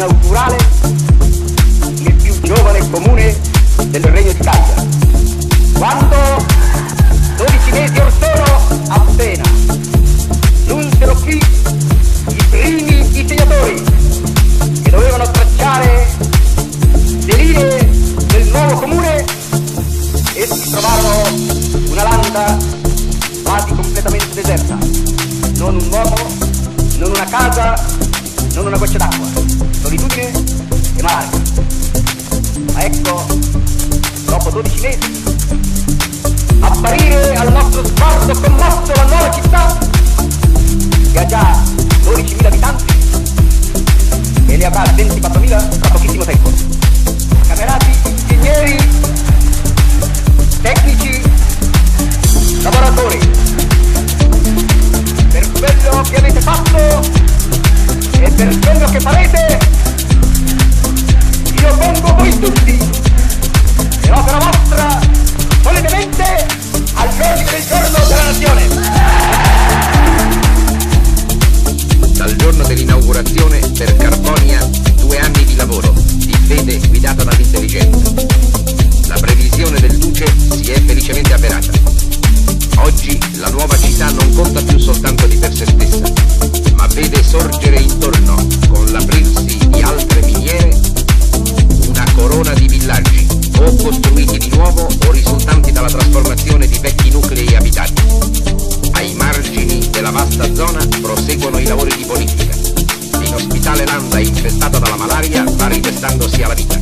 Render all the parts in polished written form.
inaugurale nel più giovane comune del Regno d'Italia. Quando 12 mesi or sono appena giunsero qui i primi disegnatori che dovevano tracciare le linee del nuovo comune, essi trovarono una landa quasi completamente deserta, non un uomo, non una casa, non una goccia d'acqua, solitudine e malaria. Ma ecco, dopo 12 mesi, apparire al nostro sguardo commosso la nuova città, che ha già 12.000 abitanti e ne avrà 24.000 tra pochissimo tempo. Camerati, ingegneri, tecnici, lavoratori, per quello che avete fatto e per quello che farete, io pongo voi tutti e l'opera vostra solennemente all'ordine del giorno della nazione. Dal giorno dell'inaugurazione per Carbonia 2 anni di lavoro, di fede guidata dall'intelligenza. La previsione del Duce si è felicemente avverata. Oggi la nuova città non conta più soltanto di per se stessa, ma vede sorgere intorno, con l'aprirsi di altre miniere, una corona di villaggi, o costruiti di nuovo o risultanti dalla trasformazione di vecchi nuclei abitati. Ai margini della vasta zona proseguono i lavori di bonifica. L'inospitale landa infestata dalla malaria va ripestandosi alla vita.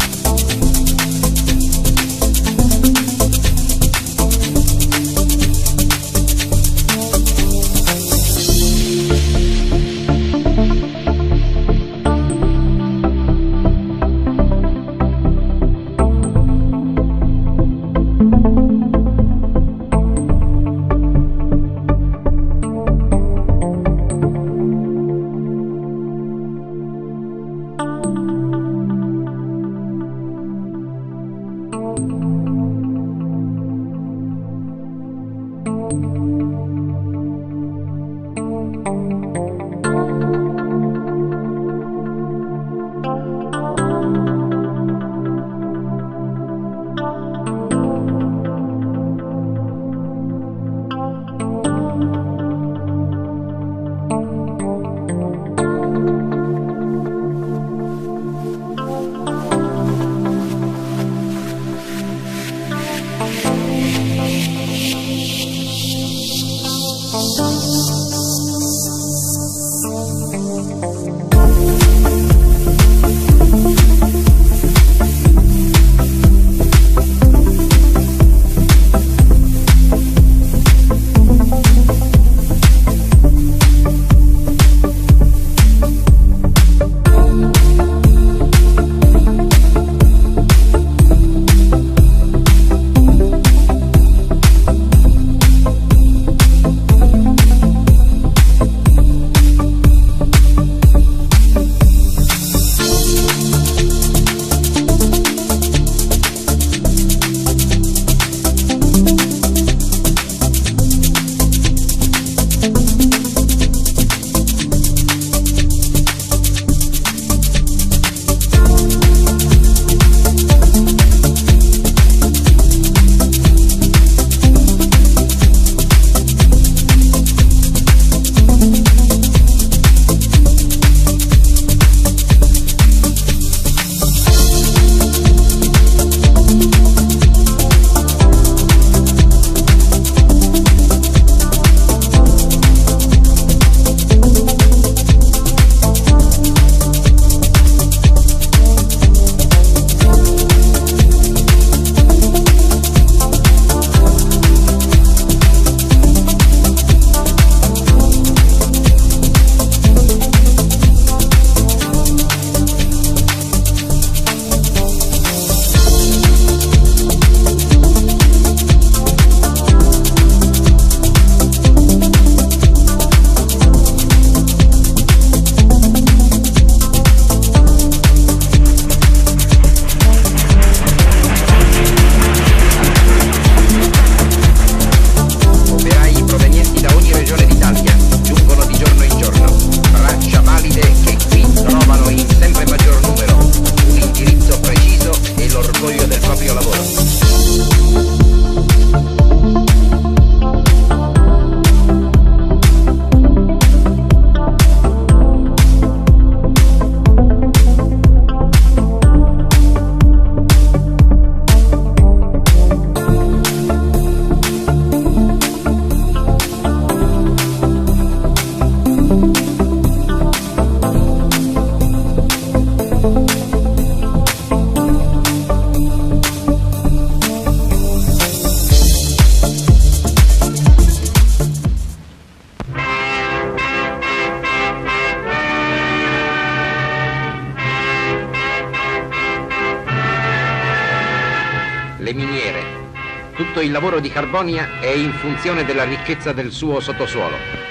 Tutto il lavoro di Carbonia è in funzione della ricchezza del suo sottosuolo.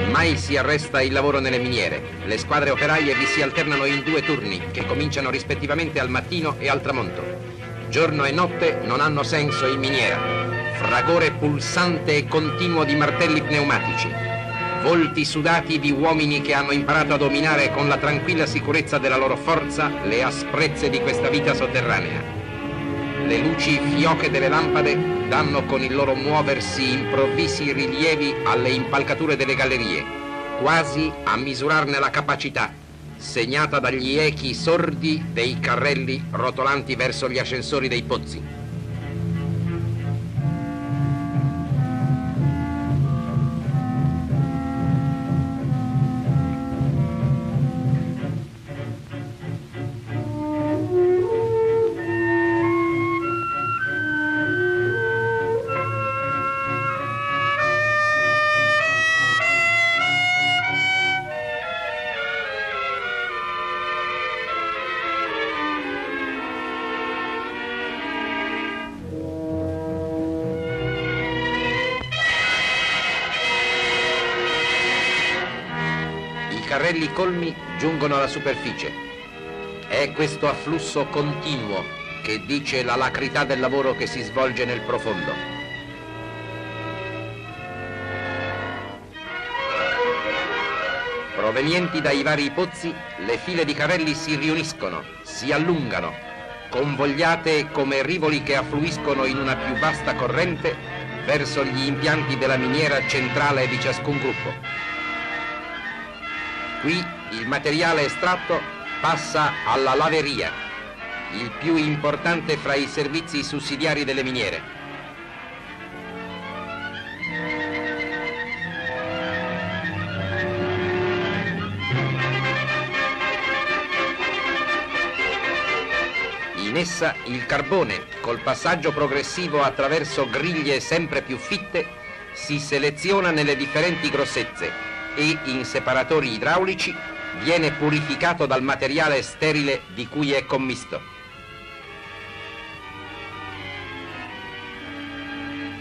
Mai si arresta il lavoro nelle miniere. Le squadre operaie vi si alternano in 2 turni che cominciano rispettivamente al mattino e al tramonto. Giorno e notte non hanno senso in miniera. Fragore pulsante e continuo di martelli pneumatici. Volti sudati di uomini che hanno imparato a dominare con la tranquilla sicurezza della loro forza le asprezze di questa vita sotterranea. Le luci fioche delle lampade danno con il loro muoversi improvvisi rilievi alle impalcature delle gallerie, quasi a misurarne la capacità, segnata dagli echi sordi dei carrelli rotolanti verso gli ascensori dei pozzi. I carrelli colmi giungono alla superficie. È questo afflusso continuo che dice l'alacrità del lavoro che si svolge nel profondo. Provenienti dai vari pozzi, le file di carrelli si riuniscono, si allungano, convogliate come rivoli che affluiscono in una più vasta corrente verso gli impianti della miniera centrale di ciascun gruppo. Qui il materiale estratto passa alla laveria, il più importante fra i servizi sussidiari delle miniere. In essa il carbone, col passaggio progressivo attraverso griglie sempre più fitte, si seleziona nelle differenti grossezze e in separatori idraulici viene purificato dal materiale sterile di cui è commisto.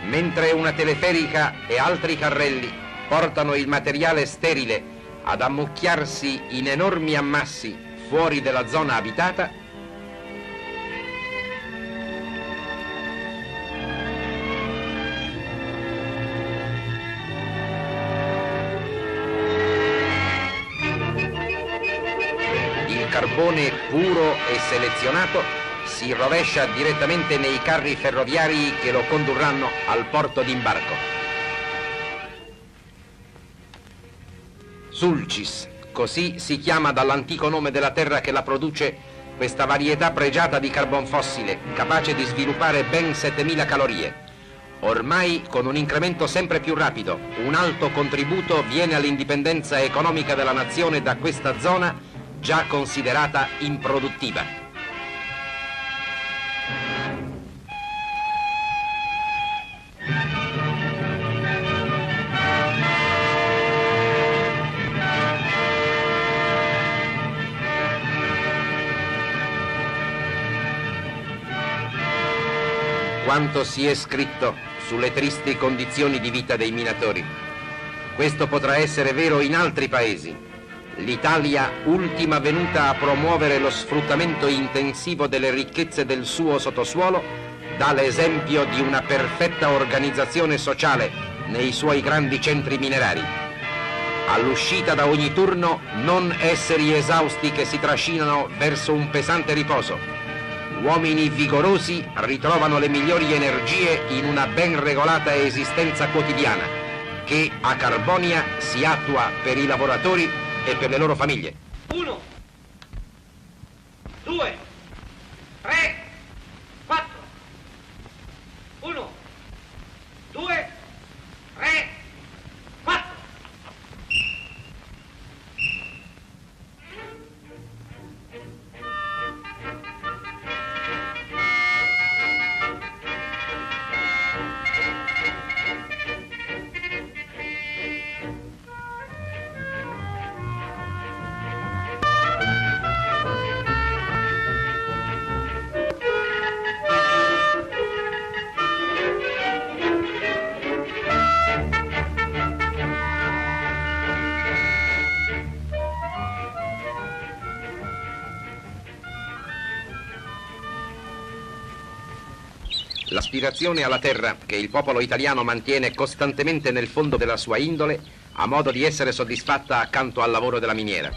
Mentre una teleferica e altri carrelli portano il materiale sterile ad ammucchiarsi in enormi ammassi fuori dalla zona abitata, carbone puro e selezionato si rovescia direttamente nei carri ferroviari che lo condurranno al porto d'imbarco. Sulcis, così si chiama dall'antico nome della terra che la produce, questa varietà pregiata di carbon fossile, capace di sviluppare ben 7000 calorie. Ormai, con un incremento sempre più rapido, un alto contributo viene all'indipendenza economica della nazione da questa zona già considerata improduttiva. Quanto si è scritto sulle tristi condizioni di vita dei minatori. Questo potrà essere vero in altri paesi. L'Italia, ultima venuta a promuovere lo sfruttamento intensivo delle ricchezze del suo sottosuolo, dà l'esempio di una perfetta organizzazione sociale nei suoi grandi centri minerari. All'uscita da ogni turno, non esseri esausti che si trascinano verso un pesante riposo. Uomini vigorosi ritrovano le migliori energie in una ben regolata esistenza quotidiana, che a Carbonia si attua per i lavoratori e per le loro famiglie. 1, 2, 3, 4. 1, 2, 3, 4. L'aspirazione alla terra che il popolo italiano mantiene costantemente nel fondo della sua indole ha modo di essere soddisfatta accanto al lavoro della miniera.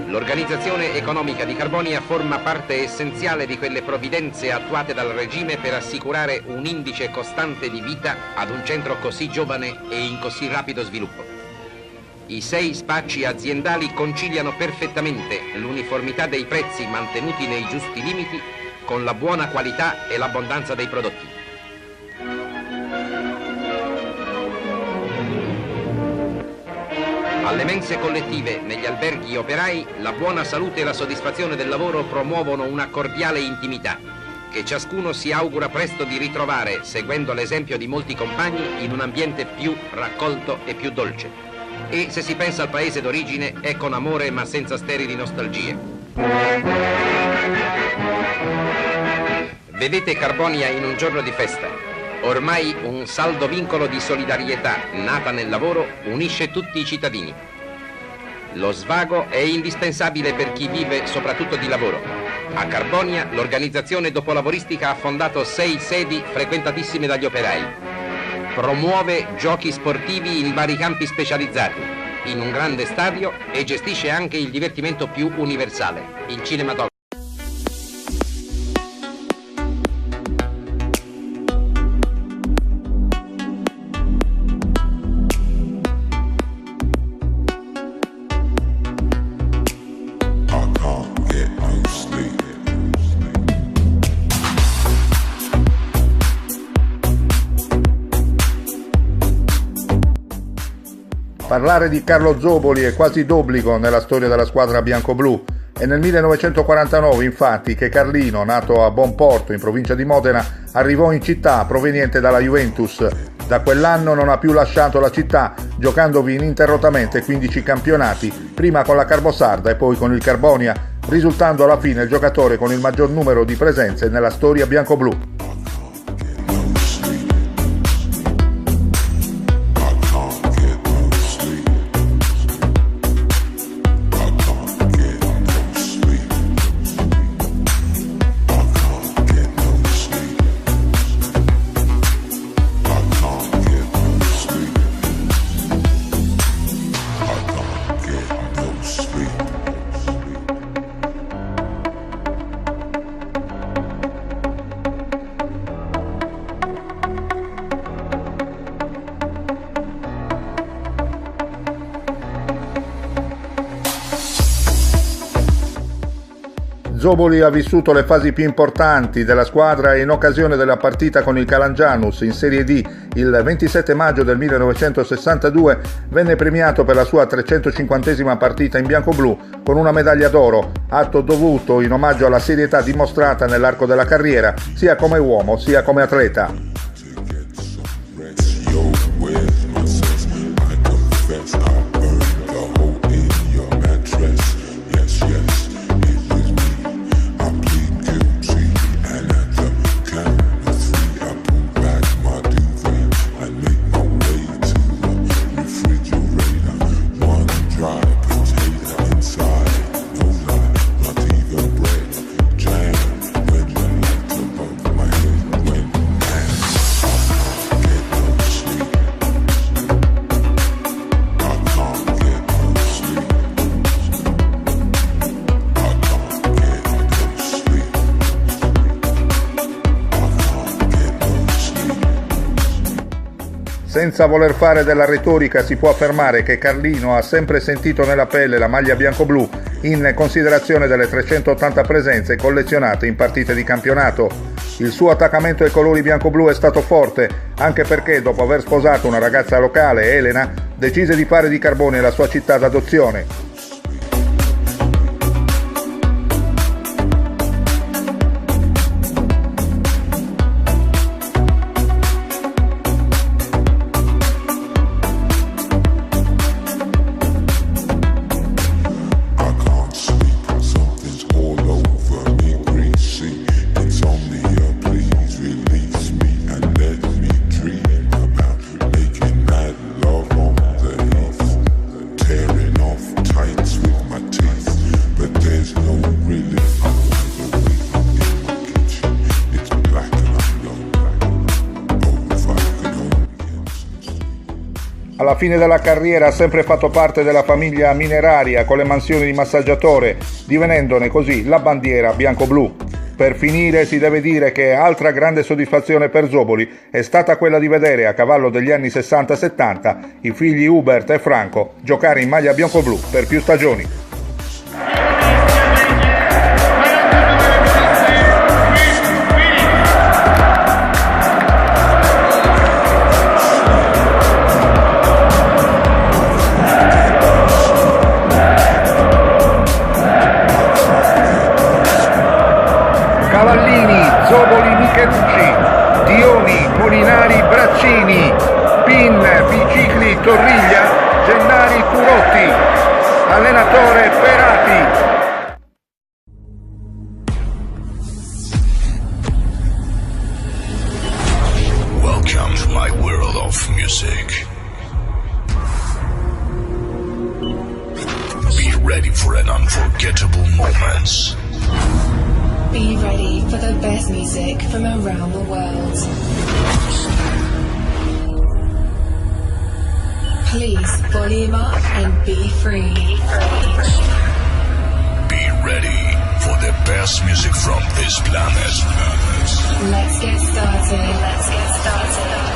L'organizzazione economica di Carbonia forma parte essenziale di quelle provvidenze attuate dal regime per assicurare un indice costante di vita ad un centro così giovane e in così rapido sviluppo. I 6 spacci aziendali conciliano perfettamente l'uniformità dei prezzi mantenuti nei giusti limiti con la buona qualità e l'abbondanza dei prodotti. Alle mense collettive, negli alberghi operai, la buona salute e la soddisfazione del lavoro promuovono una cordiale intimità che ciascuno si augura presto di ritrovare, seguendo l'esempio di molti compagni, in un ambiente più raccolto e più dolce. E se si pensa al paese d'origine è con amore ma senza sterili nostalgie. Vedete Carbonia in un giorno di festa. Ormai un saldo vincolo di solidarietà nata nel lavoro unisce tutti i cittadini. Lo svago è indispensabile per chi vive soprattutto di lavoro. A Carbonia l'organizzazione dopolavoristica ha fondato 6 sedi frequentatissime dagli operai. Promuove giochi sportivi in vari campi specializzati, in un grande stadio, e gestisce anche il divertimento più universale, il cinematografo. Parlare di Carlo Zoboli è quasi d'obbligo nella storia della squadra bianco-blu. È nel 1949 infatti che Carlino, nato a Bonporto in provincia di Modena, arrivò in città proveniente dalla Juventus. Da quell'anno non ha più lasciato la città, giocandovi ininterrottamente 15 campionati, prima con la Carbosarda e poi con il Carbonia, risultando alla fine il giocatore con il maggior numero di presenze nella storia bianco-blu. Zoboli ha vissuto le fasi più importanti della squadra e in occasione della partita con il Calangianus in Serie D il 27 maggio del 1962 venne premiato per la sua 350esima partita in bianco-blu con una medaglia d'oro, atto dovuto in omaggio alla serietà dimostrata nell'arco della carriera sia come uomo sia come atleta. Senza voler fare della retorica si può affermare che Carlino ha sempre sentito nella pelle la maglia bianco-blu in considerazione delle 380 presenze collezionate in partite di campionato. Il suo attaccamento ai colori bianco-blu è stato forte, anche perché dopo aver sposato una ragazza locale, Elena, decise di fare di Carboni la sua città d'adozione. Alla fine della carriera ha sempre fatto parte della famiglia mineraria con le mansioni di massaggiatore, divenendone così la bandiera bianco-blu. Per finire si deve dire che altra grande soddisfazione per Zoboli è stata quella di vedere a cavallo degli anni 60-70 i figli Hubert e Franco giocare in maglia bianco-blu per più stagioni. Cavallini, Zoboli, Michelucci, Dioni, Molinari, Braccini, Pin, Bicicli, Torriglia, Gennari, Turotti, allenatore Perati. Welcome to my world of music. Be ready for an unforgettable moments. Be ready for the best music from around the world. Please volume up and be free. Be ready for the best music from this planet. Let's get started.